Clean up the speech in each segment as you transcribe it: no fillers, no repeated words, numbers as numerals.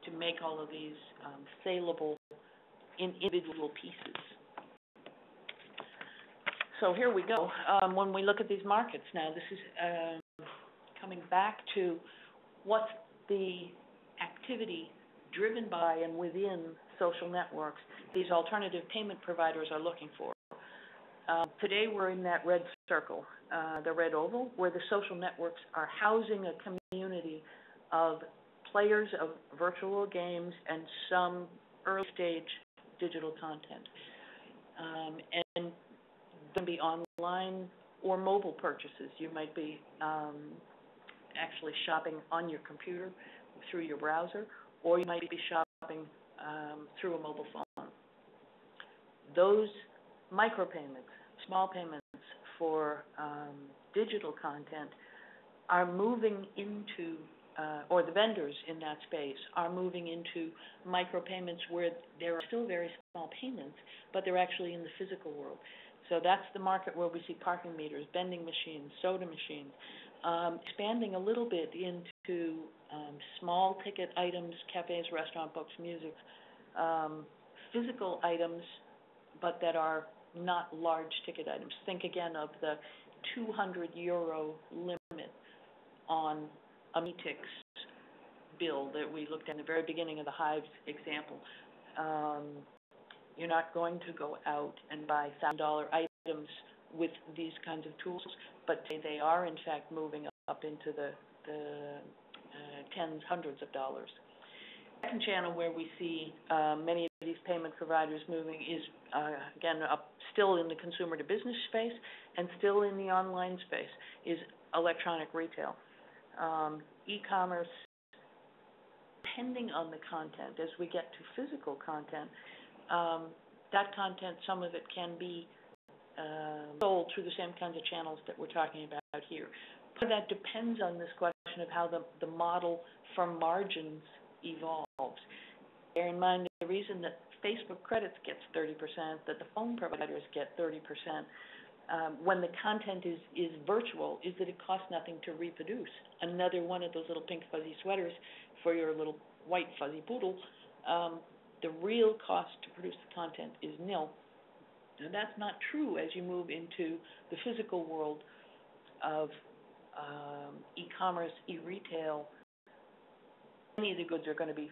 to make all of these saleable in individual pieces. So here we go. When we look at these markets now, this is coming back to what's the activity driven by and within social networks these alternative payment providers are looking for. Today we're in that red circle, the red oval, where the social networks are housing a community of players of virtual games and some early stage digital content. And can be online or mobile purchases. You might be actually shopping on your computer through your browser, or you might be shopping through a mobile phone. Those micropayments, small payments for digital content are moving into, or the vendors in that space are moving into micropayments where there are still very small payments, but they're actually in the physical world. So that's the market where we see parking meters, vending machines, soda machines, expanding a little bit into small ticket items, cafes, restaurant, books, music, physical items, but that are not large ticket items. Think again of the €200 limit on a Metix bill that we looked at in the very beginning of the Hives example. You're not going to go out and buy $1,000 items with these kinds of tools, but they are in fact moving up into the tens, hundreds of dollars. The second channel where we see many of these payment providers moving is, again, still in the consumer to business space and still in the online space, is electronic retail. E-commerce, depending on the content, as we get to physical content, that content, some of it can be sold through the same kinds of channels that we're talking about here. But that depends on this question of how the model for margins evolves. Bear in mind the reason that Facebook credits gets 30%, that the phone providers get 30%, when the content is virtual, is that it costs nothing to reproduce. Another one of those little pink fuzzy sweaters for your little white fuzzy poodle. The real cost to produce the content is nil. And that's not true as you move into the physical world of e-commerce, e-retail. Many of the goods are going to be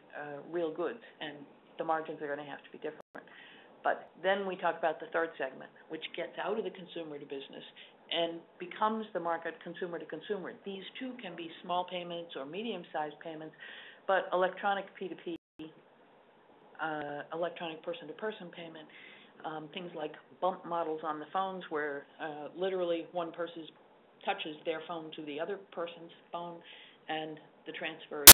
real goods, and the margins are going to have to be different. But then we talk about the third segment, which gets out of the consumer to business and becomes the market consumer to consumer. These too can be small payments or medium-sized payments, but electronic P2P, electronic person-to-person payment, things like bump models on the phones where literally one person touches their phone to the other person's phone and the transfer